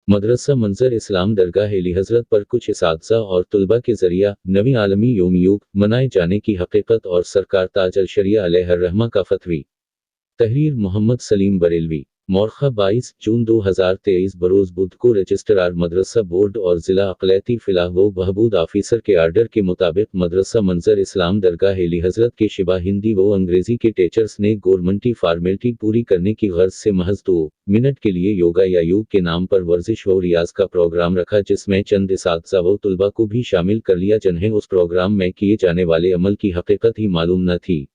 मदरसा मंजर इस्लाम दरगाह एली हजरत पर कुछ इसातिज़ा और तुलबा के ज़रिया नवी आलमी योम योग मनाए जाने की हकीकत और सरकार ताज अल शरिया अलैहिर्रहमा का फतवी। तहरीर मोहम्मद सलीम बरेलवी। मौरखा 22 जून 2023 बरोज़ बुध को रजिस्ट्रार मदरसा बोर्ड और ज़िला अक़लियती फ़लाह व बहबूद ऑफिसर के आर्डर के मुताबिक मदरसा मंजर इस्लाम दरगाह एली हजरत के शिबा हिंदी व अंग्रेज़ी के टीचर्स ने गवर्नमेंटी फार्मेलिटी पूरी करने की गर्ज से महज 2 मिनट के लिए योगा या योग के नाम पर वर्जिश व रियाज का प्रोग्राम रखा, जिसमें चंद इसातिज़ा व तुलबा को भी शामिल कर लिया जिन्हें उस प्रोग्राम में किए जाने वाले अमल की हकीकत ही मालूम न थी।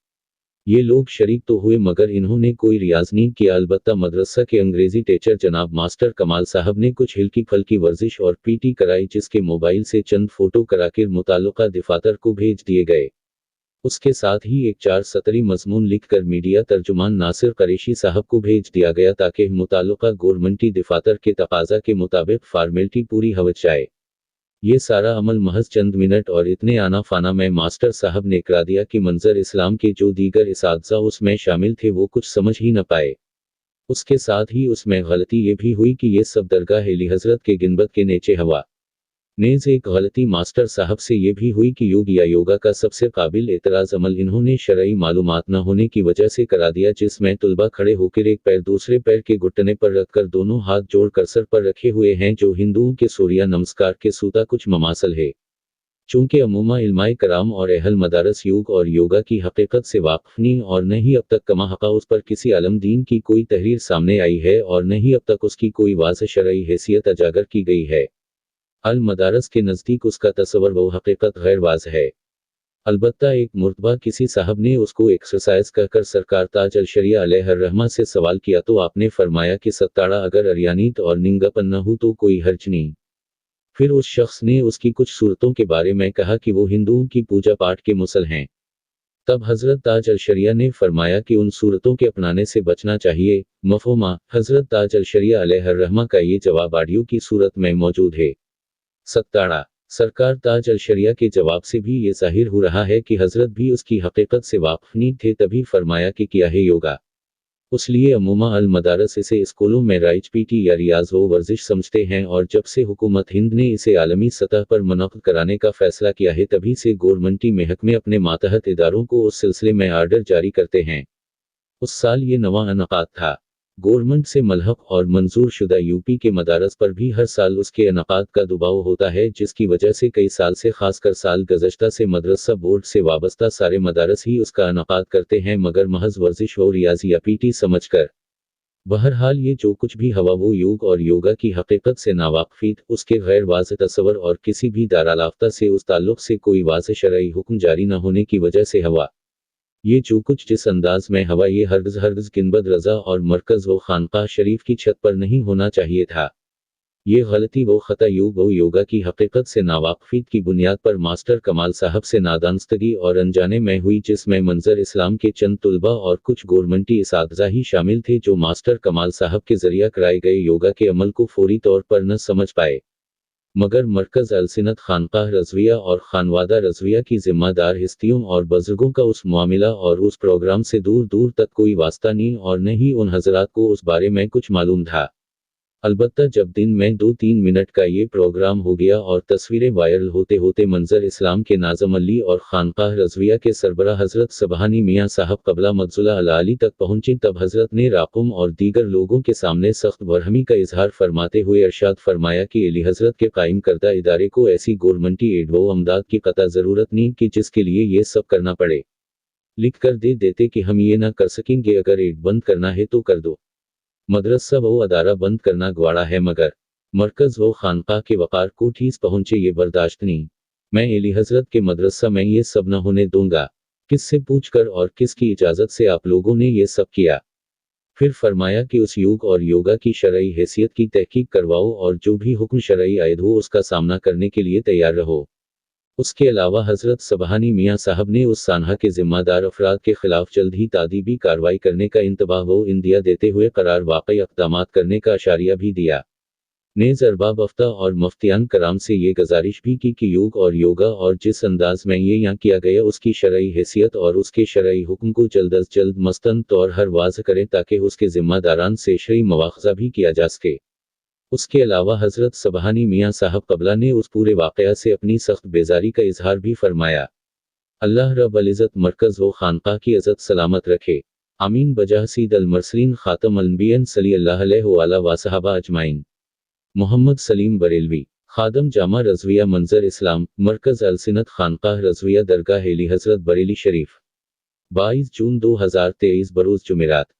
ये लोग शरीक तो हुए मगर इन्होंने कोई रियाज नहीं किया। अलबत्ता मदरसा के अंग्रेजी टीचर जनाब मास्टर कमाल साहब ने कुछ हल्की फल्की वर्जिश और पीटी कराई, जिसके मोबाइल से चंद फोटो कराकर मुताल्लिका दफातर को भेज दिए गए। उसके साथ ही एक 4 सतरी मजमून लिखकर मीडिया तर्जुमान नासिर कुरैशी साहब को भेज दिया गया ताकि मुताल्लिका गवर्नमेंटी दफातर के तकाजा के मुताबिक फार्मेलिटी पूरी हो जाए। ये सारा अमल महज चंद मिनट और इतने आना फाना में मास्टर साहब ने करा दिया कि मंजर इस्लाम के जो दीगर इसातिज़ा उसमें शामिल थे वो कुछ समझ ही न पाए। उसके साथ ही उसमें गलती ये भी हुई कि ये सब दरगाह एली हजरत के गिनबत के नीचे हवा। नेज़ एक गलती मास्टर साहब से ये भी हुई कि योग या योगा का सबसे काबिल एतराज़ अमल इन्होंने शरई मालूमात न होने की वजह से करा दिया, जिसमें तुलबा खड़े होकर एक पैर दूसरे पैर के घुटने पर रखकर दोनों हाथ जोड़कर सर पर रखे हुए हैं, जो हिंदुओं के सूर्या नमस्कार के सूता कुछ ममासल है। चूंकि अमूमा इल्माए कराम और अहल मदारस योग और योगा की हकीकत से वाक़िफ़ नहीं और न ही अब तक कमा हक़ा उस पर किसी आलम दीन की कोई तहरीर सामने आई है और न ही अब तक उसकी कोई वाज़ेह शरई हैसियत उजागर की गई है। अल मदारस के नज़दीक उसका तस्वर व हकीकत गैर वाज़ है। अलबत्ता एक मुर्तबा किसी साहब ने उसको एक्सरसाइज कहकर सरकार ताज अल शरिया अलैहिर्रहमा से सवाल किया तो आपने फरमाया कि सत्ताड़ा अगर अरियानीत और निंगापन न हो तो कोई हर्ज नहीं। फिर उस शख्स ने उसकी कुछ सूरतों के बारे में कहा कि वो हिंदुओं की पूजा पाठ के मुसल हैं। तब हज़रत ताज अल शरिया ने फरमाया कि उन सूरतों के अपनाने से बचना चाहिए। मफ़हूमा हज़रत ताज अल शरिया अलैहिर्रहमा का ये जवाब ऑडियो की सूरत में मौजूद है। सत्ताड़ा सरकार ताज अल शरिया के जवाब से भी ये जाहिर हो रहा है कि हजरत भी उसकी हकीकत से वाक़िफ़ नहीं थे, तभी फरमाया कि क्या है योगा। उसलिए अमूमा अल मदारस इसे स्कूलों में राइज पीटी या रियाज व वर्जिश समझते हैं और जब से हुकूमत हिंद ने इसे आलमी सतह पर मुनक़्क़िद कराने का फैसला किया है तभी से गवर्नमेंटी महकमे अपने मातहत इदारों को उस सिलसिले में आर्डर जारी करते हैं। उस साल ये नवा इनक़ाद था। गवर्नमेंट से मलहक और मंजूर शुदा यूपी के मदारस पर भी हर साल उसके इनक़ाद का दबाव होता है, जिसकी वजह से कई साल से खासकर साल गुज़श्ता से मदरसा बोर्ड से वाबस्ता सारे मदारस ही उसका इनक़ाद करते हैं मगर महज वर्जिश व रियाज़ी या पीटी समझकर। बहरहाल ये जो कुछ भी हवा वो योग और योगा की हकीकत से नावाक़िफ़, उसके गैर वाज़ेह तस्वर और किसी भी दारालाफ्ता से उस ताल्लुक़ से कोई वाज़ेह शरई हुक्म जारी न होने की वजह से हवा। ये जो कुछ जिस अंदाज में हवा ये हरगिज़ गिनबद रज़ा और मरकज़ व खानकाह शरीफ की छत पर नहीं होना चाहिए था। ये गलती व ख़ता योग व योगा की हकीकत से नावाक़िफ़ की बुनियाद पर मास्टर कमाल साहब से नादानस्तगी और अनजाने में हुई, जिसमें मंजर इस्लाम के चंद तुलबा और कुछ गवर्नमेंटी इसातिज़ा ही शामिल थे जो मास्टर कमाल साहब के ज़रिया कराए गए योगा के अमल को फौरी तौर पर न समझ पाए। मगर मरकज़ अलसिनत खानकाह रज़विया और खानवादा रज़विया की ज़िम्मेदार हस्तियों और बुज़ुर्गों का उस मामला और उस प्रोग्राम से दूर दूर तक कोई वास्ता नहीं और न ही उन हज़रात को उस बारे में कुछ मालूम था। अलबत्ता जब दिन में 2-3 मिनट का ये प्रोग्राम हो गया और तस्वीरें वायरल होते होते मंजर इस्लाम के नाज़म अली और खानकाह रज़विया के सरबराह हज़रत सबहानी मियाँ साहब क़ब्ला मक़ज़ुला अल-आली तक पहुँची, तब हज़रत ने राक़ुम और दीगर लोगों के सामने सख्त बरहमी का इजहार फरमाते हुए इरशाद फरमाया कि एली हज़रत के कायम करदा इदारे को ऐसी गवर्नमेंटी एड व अमदाद की क़तई ज़रूरत नहीं कि जिसके लिए ये सब करना पड़े। लिख कर दे देते कि हम ये ना कर सकेंगे, अगर एड बंद करना है तो कर दो। मदरसा व अदारा बंद करना गवारा है मगर मरकज़ व खानकाह के वक़ार को ठेस पहुँचे ये बर्दाश्त नहीं। मैं एली हज़रत के मदरसा में ये सब न होने दूंगा। किससे पूछकर और किसकी इजाज़त से आप लोगों ने ये सब किया? फिर फरमाया कि उस योग और योगा की शरई हैसियत की तहकीक करवाओ और जो भी हुक्म शरई आयद हो उसका सामना करने के लिए तैयार रहो। उसके अलावा हज़रत सबहानी मियाँ साहब ने उस सानहा के ज़िम्मेदार अफराद के खिलाफ जल्द ही तादीबी कार्रवाई करने का इंतबाह व इंदिया देते हुए करार वाक़ई इक़दामात करने का अशारिया भी दिया। नेज़ अरबाब अफ्ता और मुफ्तियान कराम से ये गुजारिश भी की कि योग और योगा और जिस अंदाज में ये यहाँ किया गया उसकी शरई हैसियत और उसके शरई हुक्म को जल्द अज जल्द मस्तन तौर हर वाज़ करें ताकि उसके ज़िम्मेदारान से शरई मुआख़ज़ा भी किया जा सके। اس کے علاوہ حضرت سبحانی میاں صاحب قبلہ نے اس پورے واقعہ سے اپنی سخت بیزاری کا اظہار بھی فرمایا۔ اللہ رب العزت مرکز و خانقاہ کی عزت سلامت رکھے، آمین بجاہ سید المرسلین خاتم الانبیاء صلی اللہ علیہ وآلہ وصحبہ اجمعین۔ محمد سلیم بریلوی، خادم جامع رضویہ منظر اسلام، مرکز السنت خانقاہ رضویہ درگاہ اعلی حضرت بریلی شریف، 22 جون 2023 بروز جمعرات۔